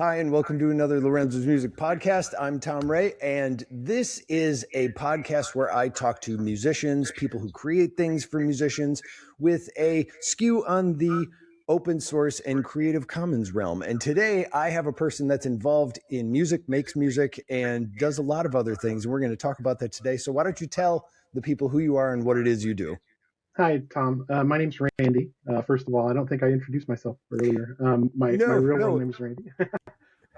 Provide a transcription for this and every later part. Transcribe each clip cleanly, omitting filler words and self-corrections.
Hi, and welcome to another Lorenzo's Music Podcast. I'm Tom Ray, and this is a podcast where I talk to musicians, people who create things for musicians, with a skew on the open source and Creative Commons realm. And today I have a person that's involved in music, makes music, and does a lot of other things. And we're going to talk about that today. So why don't you tell the people who you are and what it is you do? Hi, Tom. My name's Randy. First of all, I don't think I introduced myself earlier. My real name is Randy.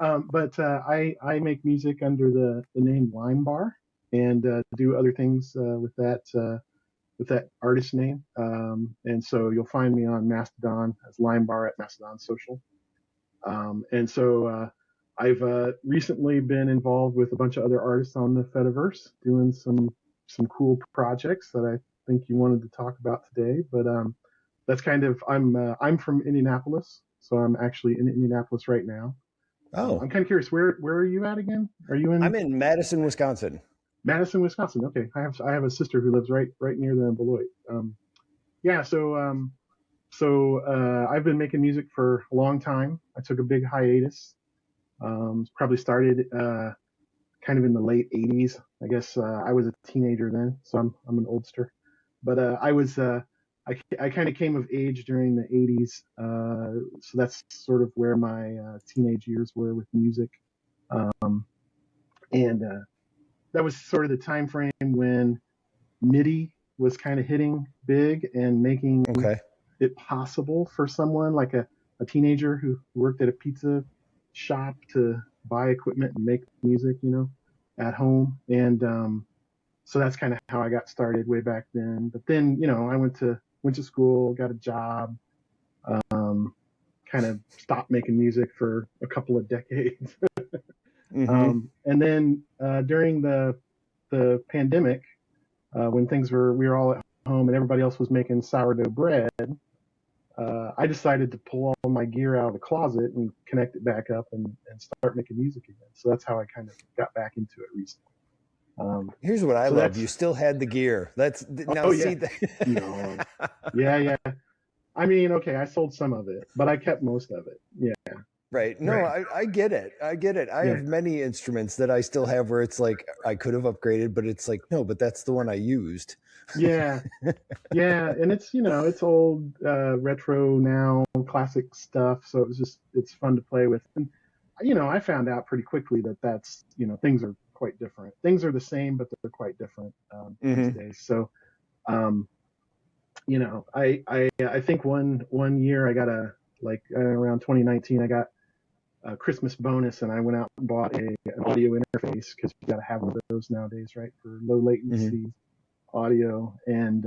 But I make music under the name Lime Bar and do other things with that artist name. And so you'll find me on Mastodon as Lime Bar at Mastodon Social. And so I've recently been involved with a bunch of other artists on the Fediverse doing some cool projects that I think you wanted to talk about today. But that's kind of I'm from Indianapolis, so I'm actually in Indianapolis right now. Oh, I'm kind of curious. Where are you at again? Are you in? I'm in Madison, Wisconsin. Madison, Wisconsin. Okay, I have a sister who lives right near there in Beloit. So I've been making music for a long time. I took a big hiatus. Probably started kind of in the late '80s. I guess I was a teenager then, so I'm an oldster. But I kind of came of age during the '80s, so that's sort of where my teenage years were with music, and that was sort of the time frame when MIDI was kind of hitting big and making it possible for someone like a teenager who worked at a pizza shop to buy equipment and make music, at home. And so that's kind of how I got started way back then. But then, I went to school, got a job, kind of stopped making music for a couple of decades. And then during the pandemic, when we were all at home and everybody else was making sourdough bread, I decided to pull all my gear out of the closet and connect it back up and start making music again. So that's how I kind of got back into it recently. Here's what I love. You still had the gear. Yeah. I mean, okay, I sold some of it, but I kept most of it. Yeah. Right. No, right. I get it. I have many instruments that I still have where it's like I could have upgraded, but it's like, no, but that's the one I used. Yeah. And it's, it's old, retro now, classic stuff. So it's fun to play with. And, I found out pretty quickly that's, things are quite different. Things are the same, but they're quite different these days. So, I think one year I got around 2019, I got a Christmas bonus and I went out and bought an audio interface because you got to have one of those nowadays, right? For low latency audio, and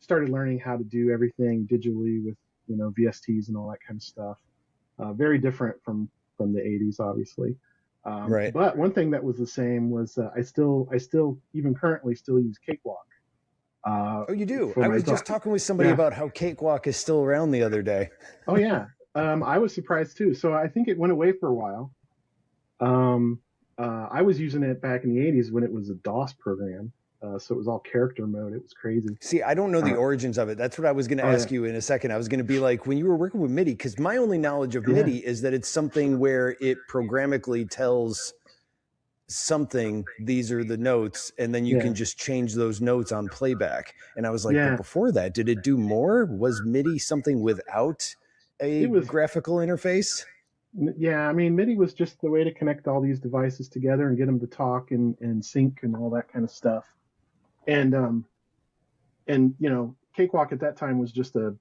started learning how to do everything digitally with, VSTs and all that kind of stuff. Very different from the 80s, obviously. Right. But one thing that was the same was I still even currently still use Cakewalk. Oh, you do? I was just talking with somebody about how Cakewalk is still around the other day. Oh, yeah. I was surprised too. So I think it went away for a while. I was using it back in the 80s when it was a DOS program. So it was all character mode. It was crazy. See, I don't know the origins of it. That's what I was going to ask you in a second. I was going to be like, when you were working with MIDI, because my only knowledge of MIDI is that it's something where it programmatically tells something, these are the notes, and then you can just change those notes on playback. And I was like, but before that, did it do more? Was MIDI something without a graphical interface? Yeah, I mean, MIDI was just the way to connect all these devices together and get them to talk and sync and all that kind of stuff. And Cakewalk at that time was just a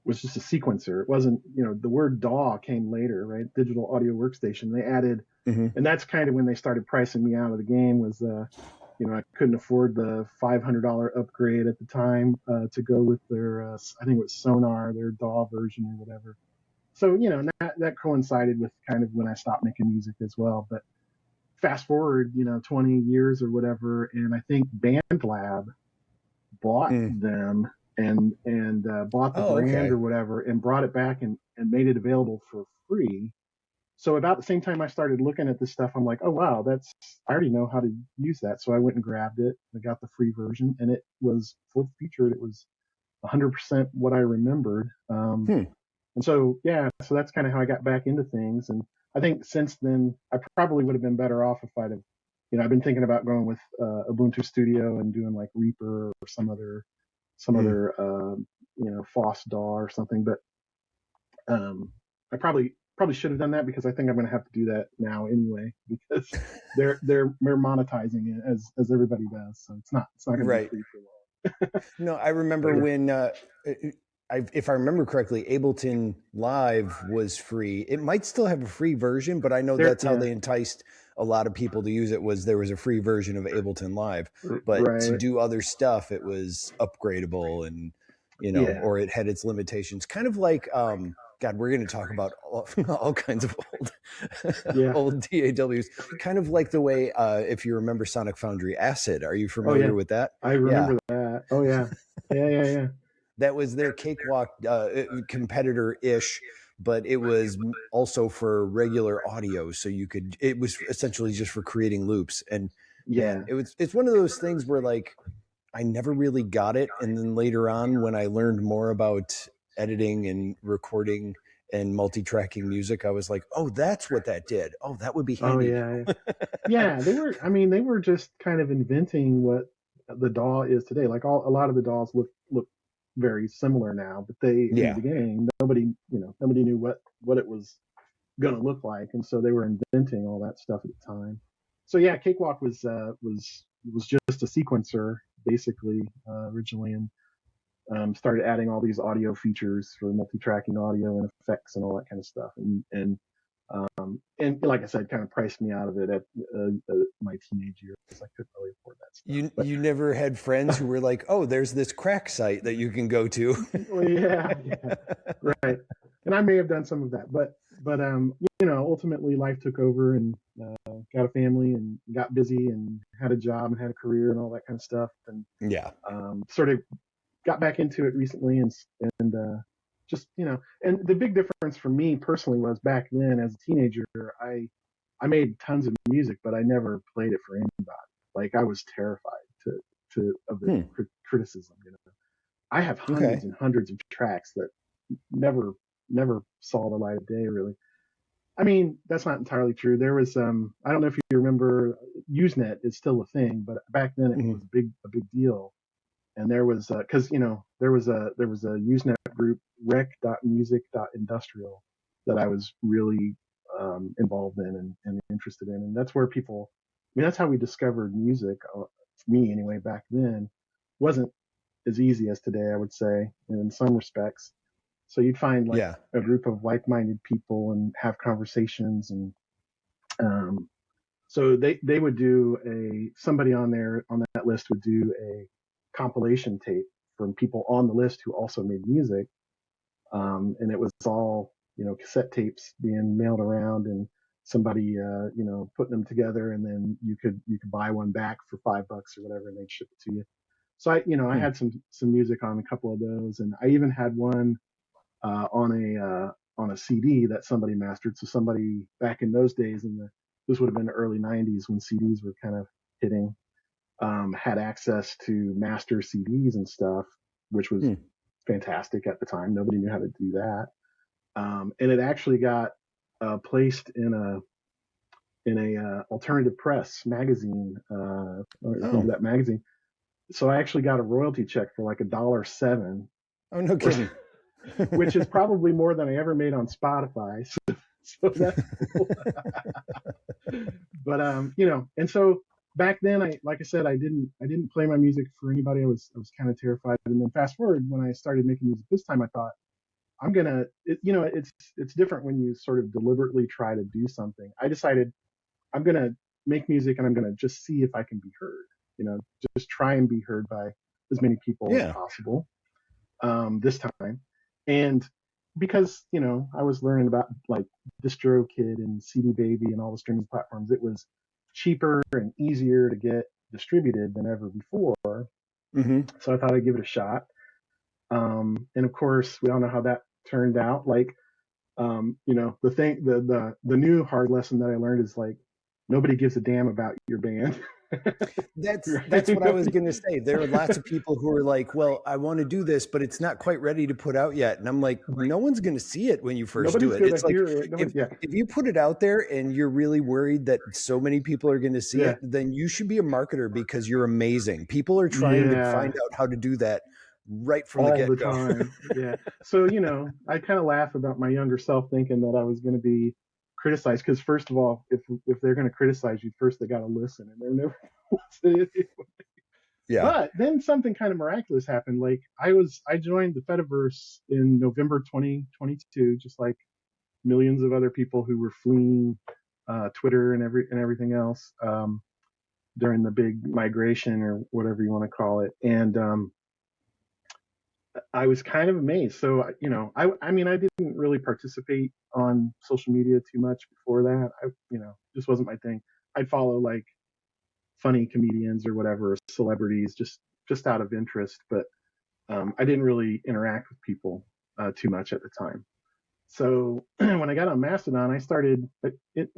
sequencer. It wasn't, the word DAW came later, right? Digital Audio Workstation. They added, and that's kind of when they started pricing me out of the game. Was I couldn't afford the $500 upgrade at the time to go with their I think it was Sonar, their DAW version or whatever. So that coincided with kind of when I stopped making music as well. But fast forward 20 years or whatever, and I think BandLab bought them and bought the brand or whatever and brought it back and made it available for free. So about the same time I started looking at this stuff, I'm like, oh wow, I already know how to use that. So I went and grabbed it. I got the free version, and it was full featured. It was 100% what I remembered. And so so that's kind of how I got back into things. And I think since then, I probably would have been better off if I'd have, I've been thinking about going with Ubuntu Studio and doing like Reaper or some other, FOSS DAW or something. But I probably should have done that, because I think I'm going to have to do that now anyway, because they're monetizing it as everybody does. So it's not going to be free for long. No, I remember when, if I remember correctly, Ableton Live was free. It might still have a free version, but I know that's how they enticed a lot of people to use it, was there was a free version of Ableton Live. But to do other stuff, it was upgradable, and, or it had its limitations. Kind of like, God, we're going to talk about all kinds of old DAWs. Kind of like the way, if you remember Sonic Foundry Acid, are you familiar with that? I remember that. Oh yeah, yeah. That was their Cakewalk competitor-ish, but it was also for regular audio. So it was essentially just for creating loops. And it's one of those things where, like, I never really got it. And then later on, when I learned more about editing and recording and multi-tracking music, I was like, oh, that's what that did. Oh, that would be handy. Oh yeah. They were just kind of inventing what the DAW is today. Like a lot of the DAWs look very similar now, but in the beginning, nobody knew what it was going to look like. And so they were inventing all that stuff at the time. So yeah, Cakewalk was just a sequencer basically, originally, and started adding all these audio features for multi-tracking audio and effects and all that kind of stuff. And like I said, kind of priced me out of it at my teenage years. I couldn't really afford that stuff. You never had friends who were like, oh, there's this crack site that you can go to. Well, yeah, right. And I may have done some of that, but ultimately life took over, and got a family and got busy and had a job and had a career and all that kind of stuff. And sort of got back into it recently, and just, and the big difference for me personally was, back then as a teenager, I made tons of music, but I never played it for anybody. Like, I was terrified of the criticism. I have hundreds and hundreds of tracks that never saw the light of day, really. I mean, that's not entirely true. There was, I don't know if you remember, Usenet is still a thing, but back then it was a big deal. And there was, because there was a Usenet group, rec.music.industrial, that I was really involved in and interested in, and that's where people. I mean, that's how we discovered music. Me anyway, back then, wasn't as easy as today, I would say, in some respects. So you'd find a group of like-minded people and have conversations, and so they would do somebody on that list would do a compilation tape from people on the list who also made music, and it was all cassette tapes being mailed around, and somebody putting them together, and then you could buy one back for $5 or whatever, and they'd ship it to you. So I had some music on a couple of those, and I even had one on a CD that somebody mastered. So somebody back in those days, this would have been the early 90s when CDs were kind of hitting, had access to master CDs and stuff, which was fantastic at the time. Nobody knew how to do that. And it actually got placed in a alternative press magazine, that magazine. So I actually got a royalty check for like $1.07. Oh, no kidding. Which is probably more than I ever made on Spotify. So that's cool. But and so back then, like I said, I didn't play my music for anybody. I was kind of terrified. And then fast forward, when I started making music this time, I thought, it's different when you sort of deliberately try to do something. I decided I'm gonna make music, and I'm gonna just see if I can be heard. Just try and be heard by as many people as possible. This time. And because, I was learning about like DistroKid and CD Baby and all the streaming platforms, it was cheaper and easier to get distributed than ever before. So I thought I'd give it a shot. And of course, we all know how that turned out. Like, the new hard lesson that I learned is, like, nobody gives a damn about your band. That's what I was going to say. There are lots of people who are like, well, I want to do this, but it's not quite ready to put out yet. And I'm like, no one's going to see it when you first do Nobody's it. gonna It's like, hear it. if you put it out there and you're really worried that so many people are going to see it, then you should be a marketer because you're amazing. People are trying to find out how to do that right from the all get-go. the time. Yeah. So, I kind of laugh about my younger self thinking that I was going to be criticized, because first of all, if they're going to criticize you, first they got to listen, and they're never listening anyway. Yeah. But then something kind of miraculous happened. Like I joined the Fediverse in November 2022, just like millions of other people who were fleeing Twitter and everything else during the big migration, or whatever you want to call it. And I was kind of amazed. So, I mean, I didn't really participate on social media too much before that. Just wasn't my thing. I'd follow like funny comedians or whatever, celebrities, just out of interest. But I didn't really interact with people too much at the time. So when I got on Mastodon, I started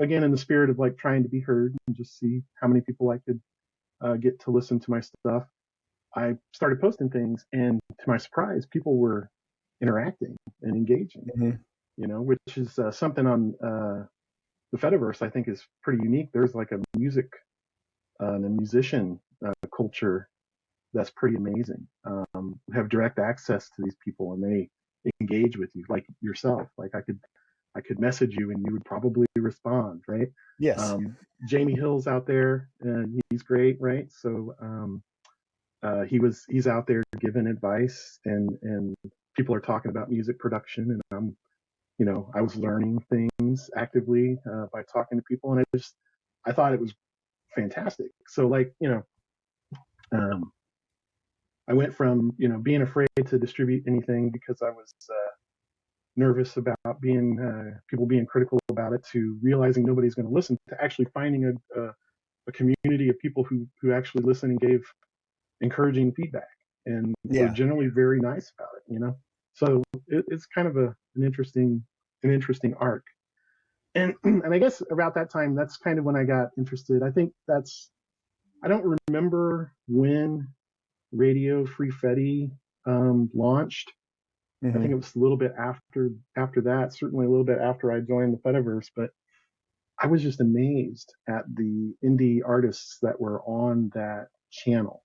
again in the spirit of like trying to be heard and just see how many people I could get to listen to my stuff. I started posting things, and to my surprise, people were interacting and engaging. Which is something on the Fediverse I think is pretty unique. There's like a music and a musician culture that's pretty amazing. You have direct access to these people, and they engage with you like yourself. Like I could message you and you would probably respond, right? Yes. Jamie Hill's out there, and he's great, right? So he's out there giving advice, and people are talking about music production, and I was learning things actively by talking to people, and I thought it was fantastic. So like, I went from, being afraid to distribute anything because I was nervous about people being critical about it, to realizing nobody's going to listen, to actually finding a community of people who actually listened and gave encouraging feedback, and were generally very nice about it. So it's kind of an interesting arc. And I guess about that time, that's kind of when I got interested. I think I don't remember when Radio Free Fedi launched. I think it was a little bit after that, certainly a little bit after I joined the Fediverse, but I was just amazed at the indie artists that were on that channel.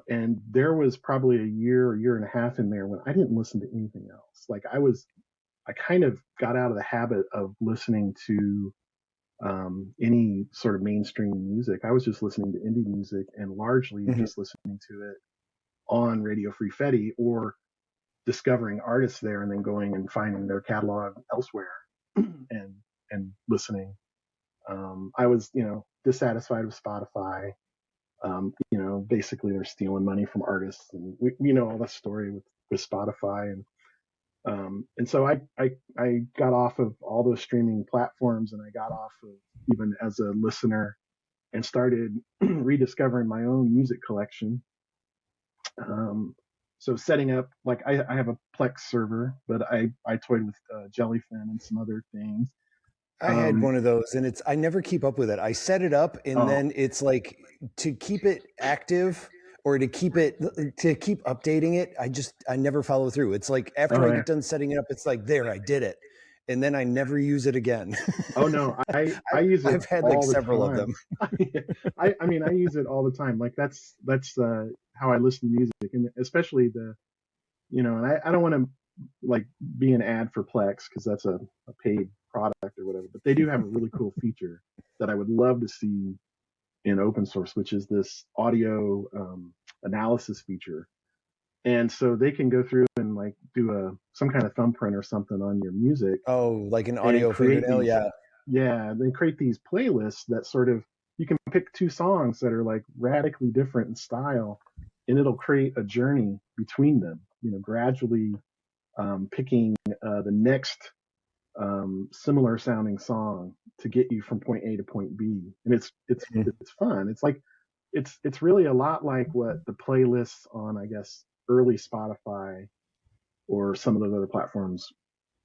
And there was probably a year and a half in there when I didn't listen to anything else. Like I kind of got out of the habit of listening to any sort of mainstream music. I was just listening to indie music, and largely just listening to it on Radio Free Fedi, or discovering artists there and then going and finding their catalog elsewhere and listening. I was, dissatisfied with Spotify. Basically they're stealing money from artists, and we know all that story with Spotify, and so I got off of all those streaming platforms, and I got off of even as a listener, and started rediscovering my own music collection. So setting up, like I have a Plex server, but I toyed with Jellyfin and some other things. I had one of those, and I never keep up with it. I set it up, and then it's like, to keep it active or to keep updating it, I never follow through. It's like after I get done setting it up, it's like, there, I did it, and then I never use it again. Oh no, I use it. I've had like several of them. I mean, I use it all the time. Like that's how I listen to music, and especially and I don't want to like be an ad for Plex, because that's a paid product or whatever, but they do have a really cool feature that I would love to see in open source, which is this audio analysis feature. And so they can go through and like do some kind of thumbprint or something on your music. Oh, like an audio fingernail, yeah. Yeah, they create these playlists that sort of, you can pick two songs that are like radically different in style, and it'll create a journey between them, gradually picking the next similar sounding song to get you from point A to point B. And it's fun. It's like, it's really a lot like what the playlists on, I guess, early Spotify or some of those other platforms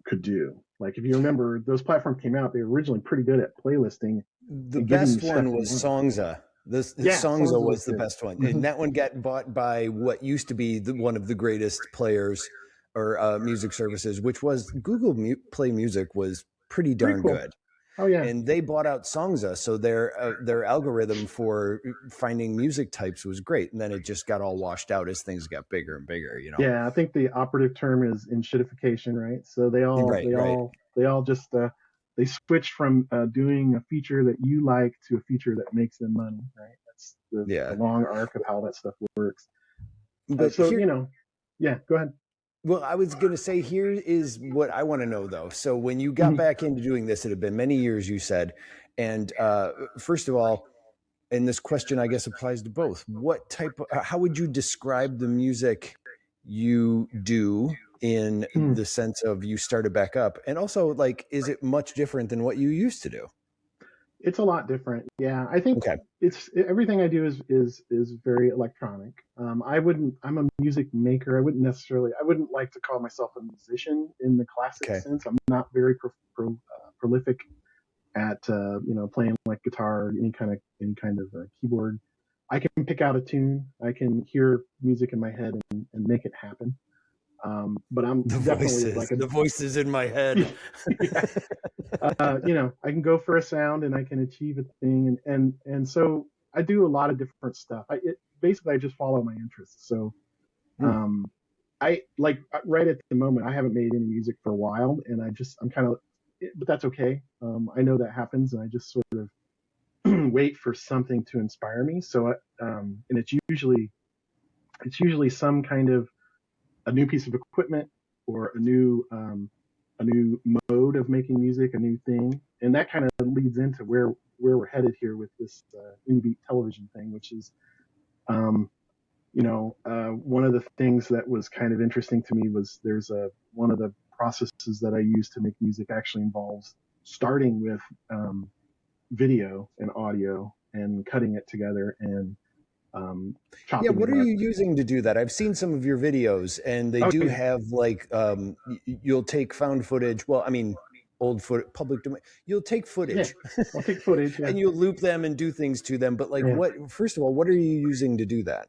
could do. Like if you remember, those platforms came out, they were originally pretty good at playlisting. The best one was Songza. This Yeah, Songza Songs was the good. best one, and that one got bought by what used to be one of the greatest players or music services, which was Google Play Music was pretty Pretty darn cool. good. Oh yeah. And they bought out Songza, so their algorithm for finding music types was great, and then it just got all washed out as things got bigger and bigger. Yeah, I think the operative term is enshittification, right? So they all Right, they right. all they all just they switch from doing a feature that you like to a feature that makes them money, right? That's the Yeah. long arc of how that stuff works. But So here, yeah, go ahead. well, I was going to say, here is what I want to know, though. So when you got back into doing this, it had been many years, you said. And first of all, and this question, I guess, applies to both. What type of, how would you describe the music you do in the sense of you started back up? And also, like, is it much different than what you used to do? It's a lot different. Yeah, I think Okay. it's everything I do is very electronic. I'm a music maker. I wouldn't like to call myself a musician in the classic Okay. sense. I'm not very prolific at playing like guitar or any kind of keyboard. I can pick out a tune. I can hear music in my head and make it happen. But I'm definitely like The voices in my head. yeah. I can go for a sound and I can achieve a thing, and so I do a lot of different stuff. Basically I just follow my interests. So I like right at the moment I haven't made any music for a while, and I'm kind of, but that's okay. I know that happens, and I just sort of wait for something to inspire me. So and it's usually some kind of a new piece of equipment or a new mode of making music, a new thing, and that kind of leads into where we're headed here with this IndieBeat television thing, which is, one of the things that was kind of interesting to me was one of the processes that I use to make music actually involves starting with video and audio and cutting it together and Yeah, chopping what it are up. you using to do that? I've seen some of your videos, and they do Okay. have like you'll take found footage. Well, I mean, old foot public domain. You'll take Yeah, footage, I'll take footage. Yeah. and you'll loop them and do things to them. But like, Yeah. what? First of all, what are you using to do that?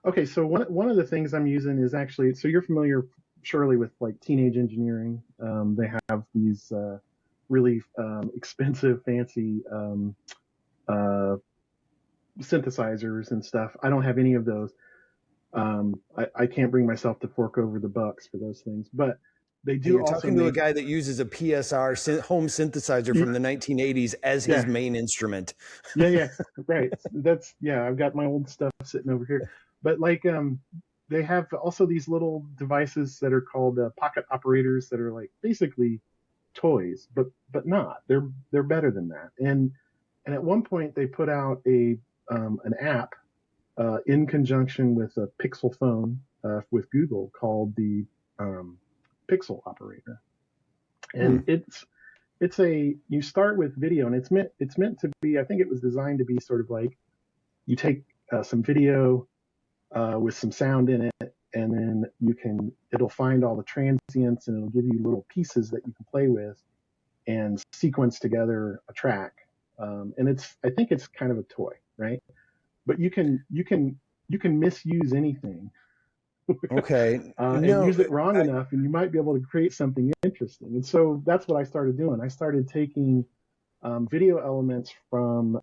Okay, so one of the things I'm using is actually, so you're familiar surely with like teenage engineering. They have these really expensive, fancy uh, synthesizers and stuff. I don't have any of those. I can't bring myself to fork over the bucks for those things, but they Hey, do you're also talking to a make, guy that uses a PSR home synthesizer from the 1980s as his yeah, main instrument. yeah, right. Yeah, I've got my old stuff sitting over here, but like, they have also these little devices that are called pocket operators that are like basically toys, but not. They're better than that. And at one point they put out an app in conjunction with a Pixel phone with Google called the um, Pixel operator, and you start with video, and it's meant to be. I think it was designed to be sort of like you take some video with some sound in it, and then it'll find all the transients, and it'll give you little pieces that you can play with and sequence together a track. And I think it's kind of a toy, right? But you can misuse anything Okay, and no, use it wrong enough, and you might be able to create something interesting. And so that's what I started doing. I started taking video elements from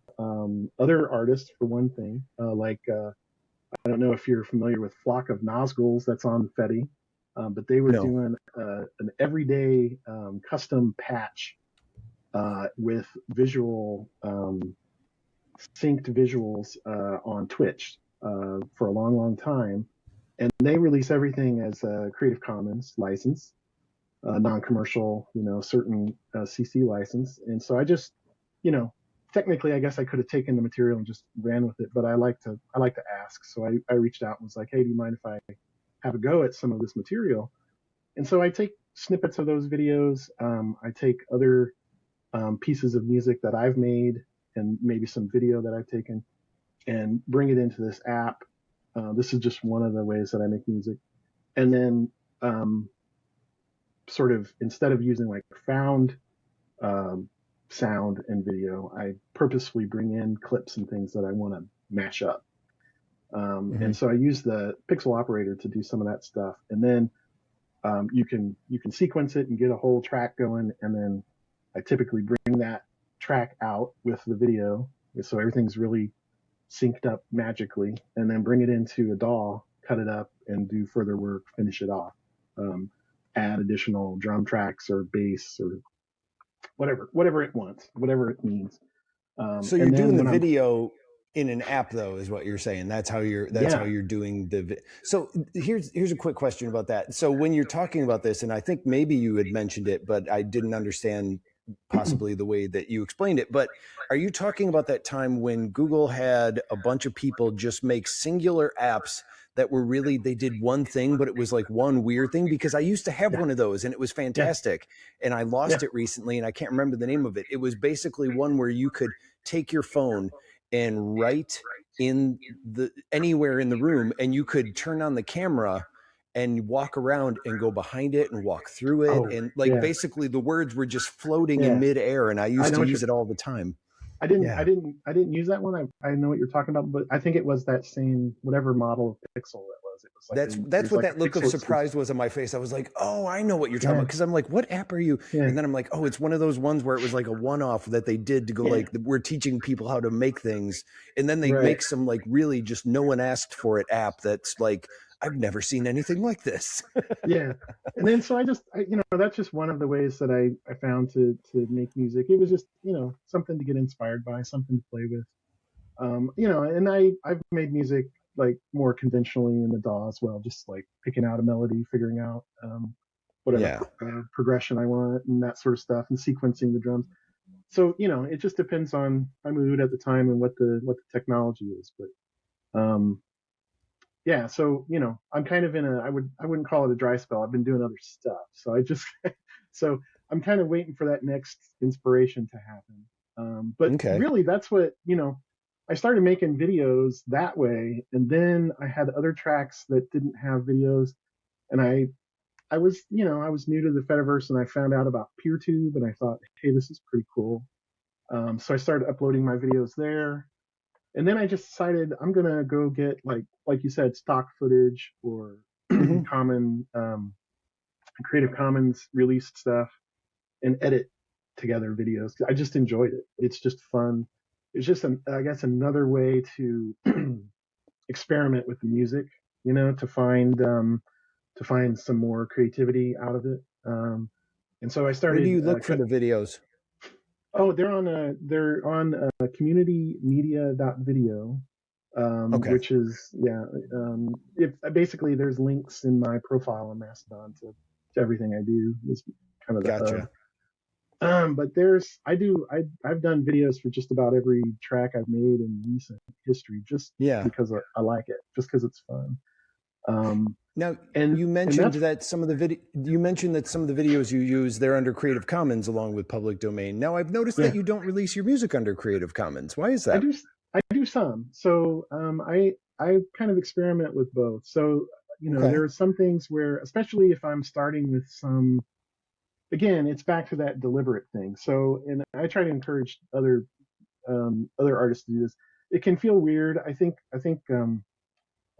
other artists, for one thing, I don't know if you're familiar with Flock of Nazguls that's on Fedi, but they were no. doing an everyday custom patch with synced visuals on Twitch for a long, long time. And they release everything as a Creative Commons license, non-commercial, certain CC license. And so I just, technically, I guess I could have taken the material and just ran with it, but I like to ask. So I reached out and was like, hey, do you mind if I have a go at some of this material? And so I take snippets of those videos. I take other pieces of music that I've made and maybe some video that I've taken and bring it into this app. This is just one of the ways that I make music. And then sort of instead of using like found sound and video. I purposefully bring in clips and things that I want to mash up. And so I use the pixel operator to do some of that stuff. And then you can sequence it and get a whole track going. And then I typically bring that track out with the video, so everything's really synced up magically, and then bring it into a DAW, cut it up, and do further work, finish it off. Add additional drum tracks or bass or whatever it wants, whatever it needs. So you're doing the video in an app, though, is what you're saying. That's how you're doing the. So here's a quick question about that. So when you're talking about this, and I think maybe you had mentioned it, but I didn't understand possibly the way that you explained it. But are you talking about that time when Google had a bunch of people just make singular apps that were really, they did one thing, but it was like one weird thing? Because I used to have one of those and it was fantastic. And I lost it recently and I can't remember the name of it. It was basically one where you could take your phone and write in anywhere in the room, and you could turn on the camera and walk around and go behind it and walk through it. And basically the words were just floating in midair. And I used to use it all the time. I didn't use that one. I know what you're talking about, but I think it was that same, whatever model of pixel it was. It was like that's what that look of surprise was on my face. I was like, oh, I know what you're talking about. Cause I'm like, what app are you? And then I'm like, oh, it's one of those ones where it was like a one-off that they did to go like, we're teaching people how to make things. And then they make some like really just no one asked for it app that's like, I've never seen anything like this. And then so I that's just one of the ways that I found to make music. It was just, something to get inspired by, something to play with. And I've made music like more conventionally in the DAW as well, just like picking out a melody, figuring out whatever progression I want and that sort of stuff, and sequencing the drums. So, it just depends on my mood at the time and what the technology is. But so I'm kind of in I wouldn't call it a dry spell. I've been doing other stuff, so I'm kind of waiting for that next inspiration to happen. But really, that's what I started making videos that way, and then I had other tracks that didn't have videos, and I was new to the Fediverse, and I found out about PeerTube, and I thought, hey, this is pretty cool. So I started uploading my videos there. And then I just decided I'm going to go get, like you said, stock footage or common Creative Commons released stuff and edit together videos. I just enjoyed it. It's just fun. It's just, I guess, another way to experiment with the music, to find some more creativity out of it. And so I started. Where do you look for the videos? Oh, they're on communitymedia.video, which is basically there's links in my profile on Mastodon to everything I do. Is kind of the but I've done videos for just about every track I've made in recent history, just because I like it, just because it's fun. Now, you mentioned that some of the videos you use, they're under Creative Commons along with public domain. Now, I've noticed that you don't release your music under Creative Commons. Why is that? I do some. So I kind of experiment with both. So there are some things where, especially if I'm starting with some, again, it's back to that deliberate thing. So, and I try to encourage other artists to do this. It can feel weird. I think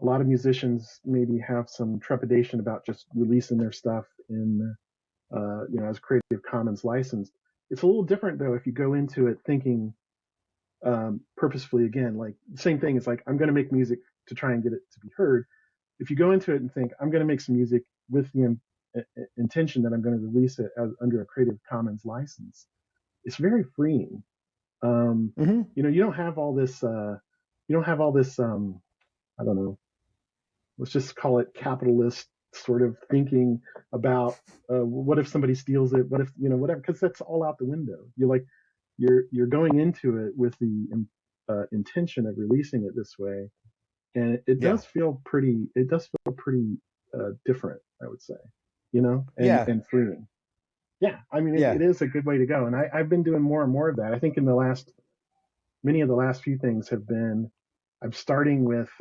a lot of musicians maybe have some trepidation about just releasing their stuff in, as Creative Commons licensed. It's a little different though if you go into it thinking purposefully. Again, like same thing. It's like I'm going to make music to try and get it to be heard. If you go into it and think I'm going to make some music with the intention that I'm going to release it under a Creative Commons license, it's very freeing. You don't have all this. I don't know. Let's just call it capitalist sort of thinking about what if somebody steals it? What if whatever? Because that's all out the window. You're going into it with the intention of releasing it this way, and it does feel pretty. It does feel pretty different, I would say. And freeing. Yeah, I mean, it is a good way to go, and I've been doing more and more of that. I think in many of the last few things have been. I'm starting with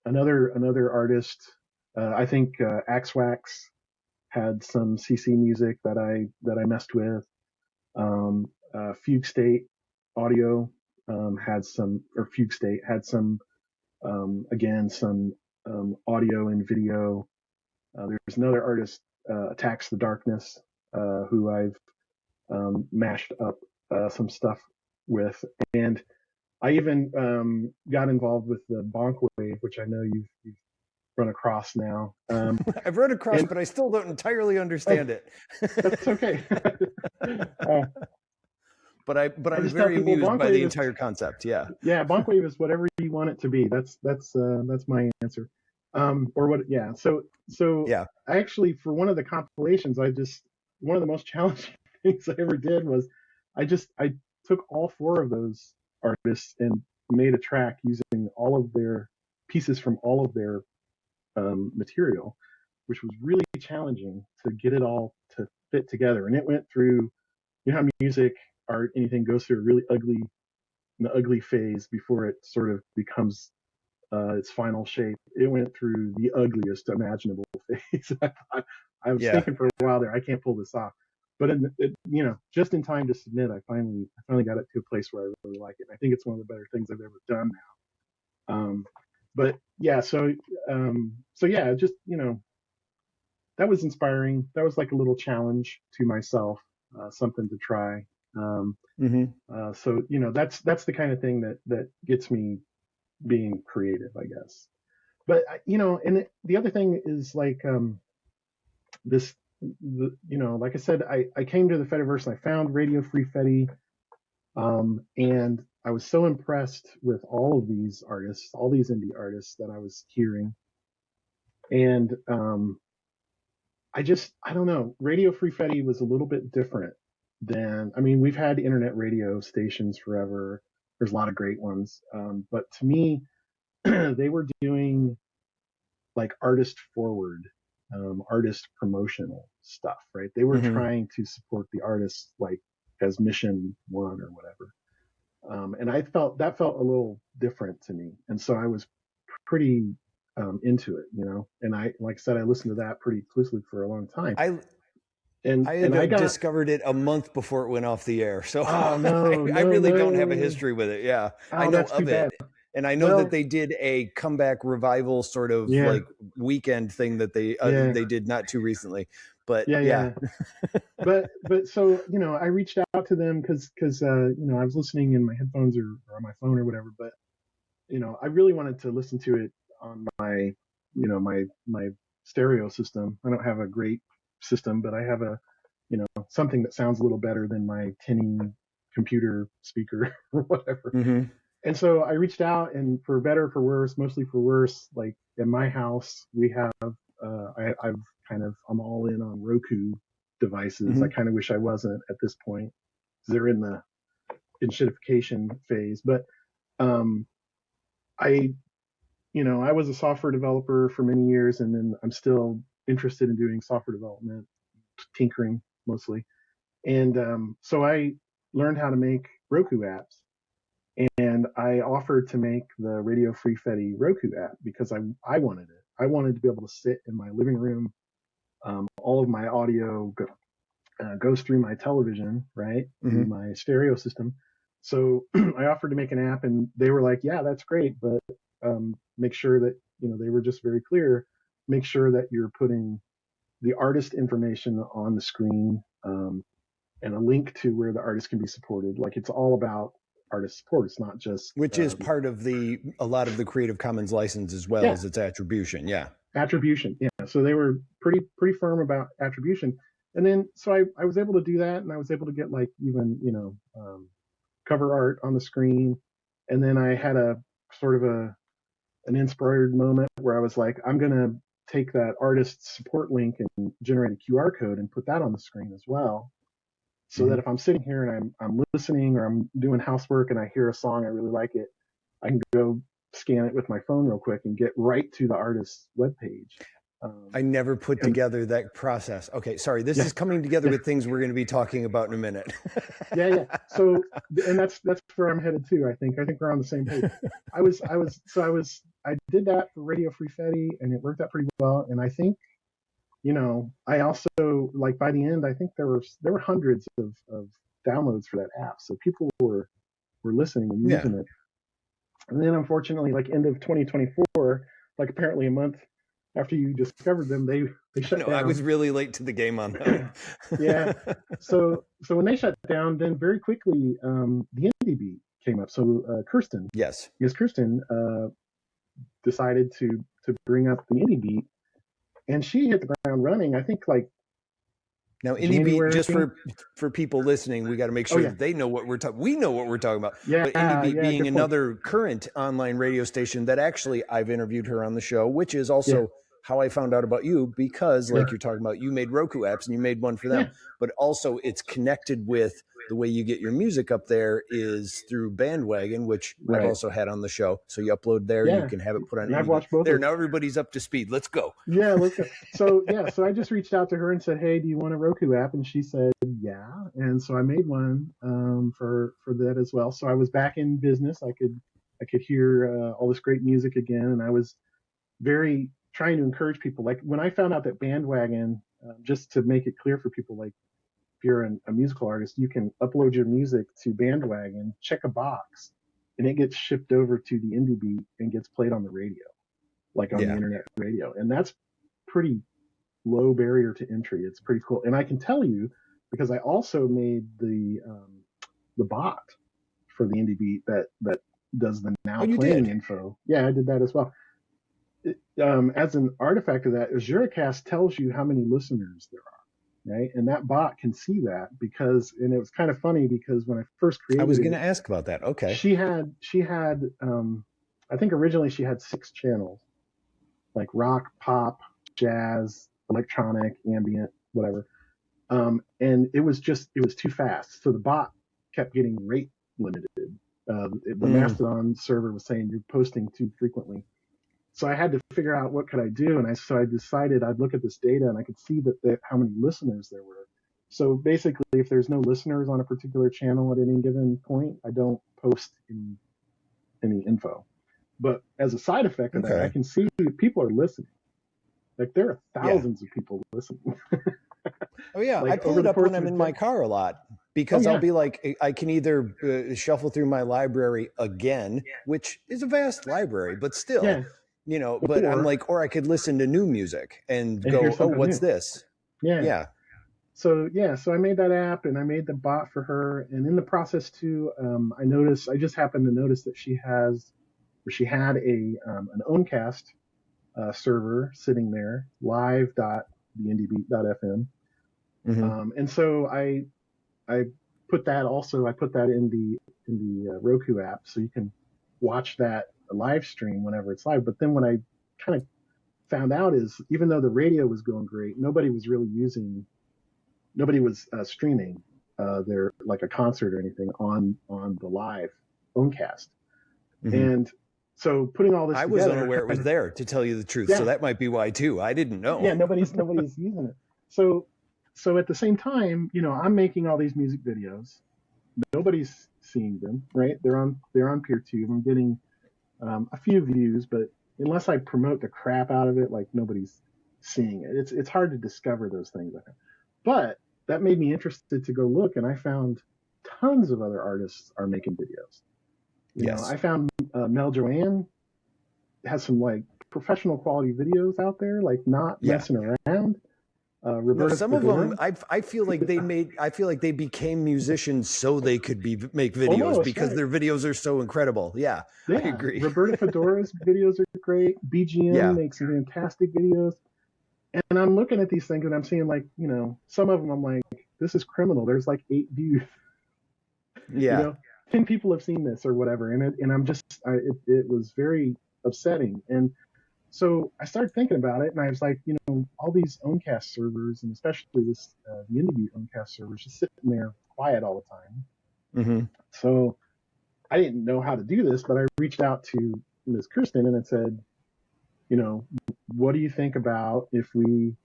another artist. I think Axwax had some CC music that I messed with. Fugue State Audio had some, or Fugue State had some, again, some audio and video. There's another artist, Attacks the Darkness, who I've mashed up some stuff with. And I even got involved with the bonk wave, which I know you've run across now. I've run across, but I still don't entirely understand it. That's okay. But I'm very amused by the entire concept. Yeah. Yeah, bonk wave is whatever you want it to be. That's my answer. Or what? Yeah. So yeah. I actually, for one of the compilations, one of the most challenging things I ever did was I took all 4 of those artists and made a track using all of their pieces from all of their material, which was really challenging to get it all to fit together. And it went through, you know how music, art, anything goes through a really ugly phase before it sort of becomes its final shape. It went through the ugliest imaginable phase. I was thinking for a while there, I can't pull this off. But just in time to submit, I finally got it to a place where I really like it. I think it's one of the better things I've ever done now. But yeah, so yeah, just that was inspiring. That was like a little challenge to myself, something to try. So that's the kind of thing that gets me being creative, I guess. But and the other thing is like like I said, I came to the Fediverse and I found Radio Free Fedi, and I was so impressed with all of these artists, all these indie artists that I was hearing, and I don't know, Radio Free Fedi was a little bit different than, I mean, we've had internet radio stations forever. There's a lot of great ones, but to me, they were doing like artist forward, artist promotional stuff, right? They were trying to support the artists like as mission 1 or whatever. And I felt a little different to me. And so I was pretty into it, and like I said, I listened to that pretty closely for a long time. I discovered it a month before it went off the air. So I really don't have a history with it. Yeah. I know of it. And I know that they did a comeback revival sort of like weekend thing that they did not too recently. But but so I reached out to them because I was listening in my headphones or on my phone or whatever. But I really wanted to listen to it on my my stereo system. I don't have a great system, but I have a something that sounds a little better than my tinny computer speaker or whatever. And so I reached out, and for better or for worse, mostly for worse, like in my house, we have, I'm all in on Roku devices. I kind of wish I wasn't at this point. They're in the enshittification phase. But I was a software developer for many years, and then I'm still interested in doing software development, tinkering mostly. And so I learned how to make Roku apps. And I offered to make the Radio Free Fedi Roku app because I wanted it. I wanted to be able to sit in my living room. All of my audio goes through my television, right? Through my stereo system. So I offered to make an app, and they were like, yeah, that's great, but make sure that, they were just very clear, make sure that you're putting the artist information on the screen, and a link to where the artist can be supported. Like, it's all about artist support. It's not just, which is part of a lot of the Creative Commons license as well as its attribution. Attribution. So they were pretty firm about attribution. And then, so I was able to do that, and I was able to get like even, cover art on the screen. And then I had a sort of an inspired moment where I was like, I'm going to take that artist support link and generate a QR code and put that on the screen as well. So that if I'm sitting here and I'm listening, or I'm doing housework and I hear a song, I really like it, I can go scan it with my phone real quick and get right to the artist's webpage. I never put together that process. Okay, sorry. This is coming together with things we're going to be talking about in a minute. So, and that's where I'm headed to. I think we're on the same page. I did that for Radio Free Fedi, and it worked out pretty well. And I think, I also, like, by the end, I think there were hundreds of downloads for that app. So people were listening and using it. And then unfortunately, like end of 2024, like apparently a month after you discovered them, they shut down. I was really late to the game on that. Yeah. So when they shut down, then very quickly the IndieBeat came up. So Kirsten, decided to bring up the IndieBeat, and she hit the ground running. I think like now IndieBeat, just for people listening, we got to make sure that they know what we're talking. We know what we're talking about. Yeah, but IndieBeat being another current online radio station that actually I've interviewed her on the show, which is also how I found out about you, because like you're talking about, you made Roku apps and you made one for them, but also it's connected with the way you get your music up there is through Bandwagon, which I've also had on the show. So you upload there, you can have it put on. And I've watched both there. Now everybody's up to speed. Let's go. Yeah, let's go. So I just reached out to her and said, "Hey, do you want a Roku app?" And she said, "Yeah." And so I made one for that as well. So I was back in business. I could hear all this great music again, and I was very trying to encourage people. Like when I found out that Bandwagon, just to make it clear for people, like if you're a musical artist, you can upload your music to Bandwagon, check a box, and it gets shipped over to the IndieBeat and gets played on the radio, like on the internet radio. And that's pretty low barrier to entry. It's pretty cool. And I can tell you, because I also made the bot for the IndieBeat that does the now playing info. Yeah, I did that as well. As an artifact of that, AzureCast tells you how many listeners there are, right? And that bot can see that and it was kind of funny because when I first created I was going to ask about that. Okay. She had I think originally she had 6 channels, like rock, pop, jazz, electronic, ambient, whatever. And it was too fast. So the bot kept getting rate limited. The Mastodon server was saying you're posting too frequently. So I had to figure out what could I do, and I decided I'd look at this data, and I could see that how many listeners there were. So basically, if there's no listeners on a particular channel at any given point, I don't post any info. But as a side effect of that, I can see people are listening. Like there are thousands of people listening. Oh yeah, like, I pull it up when I'm in my car a lot, because I'll be like, I can either shuffle through my library again, which is a vast library, but still. You know, but I'm like, or I could listen to new music and go, oh, what's this? Yeah. So I made that app and I made the bot for her. And in the process too, I just happened to notice that she had an Owncast server sitting there, live.theindebeat.fm. And so I put that in the Roku app, so you can watch that live stream whenever it's live. But then when I kind of found out is, even though the radio was going great, nobody was streaming their, like a concert or anything on the live Owncast. And so putting all this together, was unaware it was there, to tell you the truth. So that might be why too. I didn't know. Yeah, nobody's using it. So at the same time, I'm making all these music videos. Nobody's seeing them, right? They're on PeerTube. I'm getting a few views, but unless I promote the crap out of it, like nobody's seeing it. It's hard to discover those things. But that made me interested to go look, and I found tons of other artists are making videos. You know, I found Mel Joanne has some like professional quality videos out there, like not messing around. Roberta some Fedora. Of them, I feel like they became musicians so they could make videos because their videos are so incredible. Yeah, I agree. Roberta Fedora's videos are great. BGM makes some fantastic videos. And I'm looking at these things and I'm seeing, like, some of them I'm like, this is criminal. There's like 8 views. 10 people have seen this or whatever. And I'm just, it was very upsetting. And so I started thinking about it, and I was like, all these Owncast servers, and especially this the IndieBeat Owncast servers, just sitting there quiet all the time. So I didn't know how to do this, but I reached out to Ms. Kirsten and I said, what do you think about if we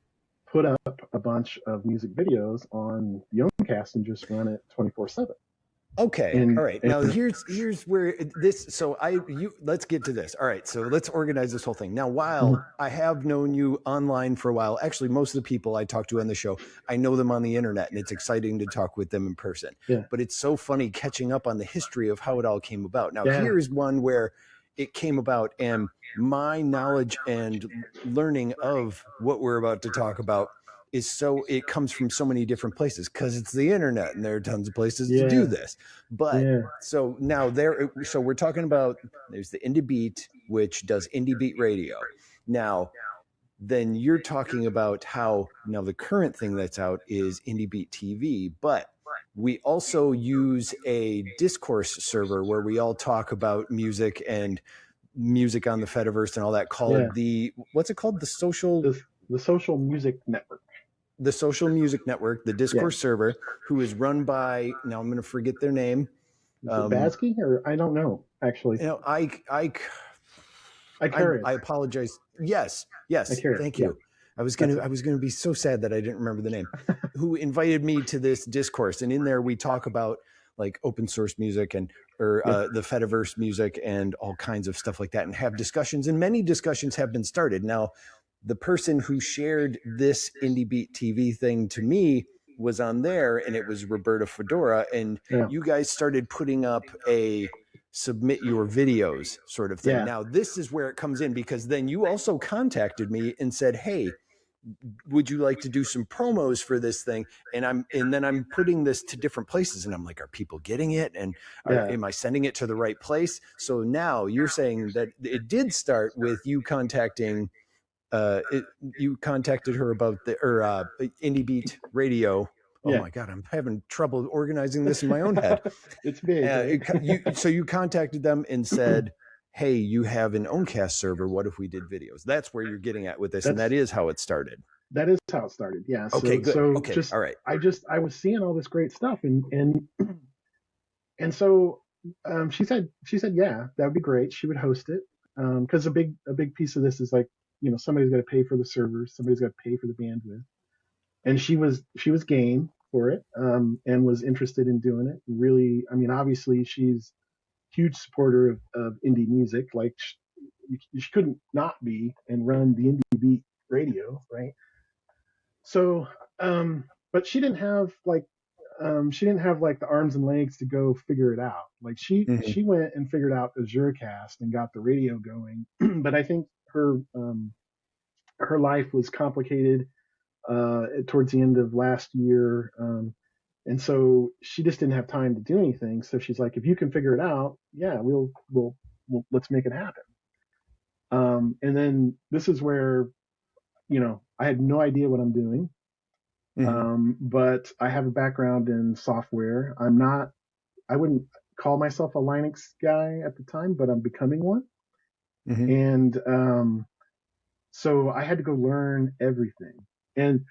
put up a bunch of music videos on the Owncast and just run it 24/7? Okay. All And right. Now here's where this. So let's get to this. All right. So let's organize this whole thing. Now, while I have known you online for a while, actually, most of the people I talk to on the show, I know them on the internet, and it's exciting to talk with them in person. yeah, But it's so funny catching up on the history of how it all came about. Now, yeah, here's one where it came about, and my knowledge and learning of what we're about to talk about it comes from so many different places because it's the internet and there are tons of places to do yeah, this. But yeah, so now so we're talking about there's the IndieBeat, which does IndieBeat radio. Now, then you're talking about how now the current thing that's out is IndieBeat TV, but we also use a discourse server where we all talk about music and music on the Fediverse and all that yeah. called what's it called? The social music network. The social music network, the Yeah. discourse server, who is run by, now I'm going to forget their name. Is it Basky or I don't know actually. You know, Icarius. I apologize. Yes. Icarius, Thank you. Yeah. I was gonna be so sad that I didn't remember the name. Who invited me to this discourse, and in there we talk about like open source music and the Fediverse music and all kinds of stuff like that, and have discussions. And many discussions have been started. Now, the person who shared this IndieBeat TV thing to me was on there, and it was Roberta Fedora, and you guys started putting up a submit your videos sort of thing. Yeah. Now, this is where it comes in, because then you also contacted me and said, hey, would you like to do some promos for this thing? And then I'm putting this to different places, and I'm like, are people getting it? And am I sending it to the right place? So now you're saying that it did start with you contacting you contacted her about the IndieBeat radio. Oh my God, I'm having trouble organizing this in my own head. It's big. Right? So you contacted them and said, hey, you have an Oncast server. What if we did videos? That's where you're getting at with this. And that is how it started. That is how it started. Yeah. So, okay, good. So okay. All right. I was seeing all this great stuff and so she said, yeah, that would be great. She would host it. Cause a big piece of this is like, you know, somebody's got to pay for the servers. Somebody's got to pay for the bandwidth. And she was game for it, and was interested in doing it. Really, I mean, obviously she's a huge supporter of indie music. Like she couldn't not be and run the IndieBeat radio, right? So, but she didn't have like the arms and legs to go figure it out. Like she went and figured out AzureCast and got the radio going. But I think her life was complicated towards the end of last year. And so she just didn't have time to do anything. So she's like, if you can figure it out, yeah, we'll let's make it happen. And then this is where, you know, I had no idea what I'm doing. But I have a background in software. I wouldn't call myself a Linux guy at the time, but I'm becoming one. And so I had to go learn everything. And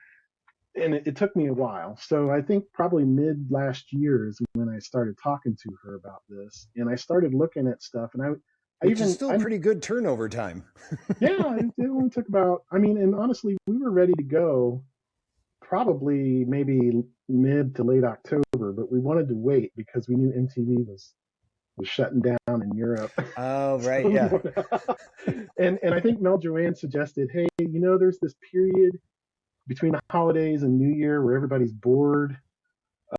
it took me a while. So I think probably mid last year is when I started talking to her about this, and I started looking at stuff. And Which is still pretty good turnover time. Yeah, it only took about. I mean, and honestly, we were ready to go, probably maybe mid to late October, but we wanted to wait because we knew MTV was shutting down in Europe. Oh, right, so, yeah. and I think Mel Joanne suggested, hey, you know, there's this period between the holidays and New Year where everybody's bored.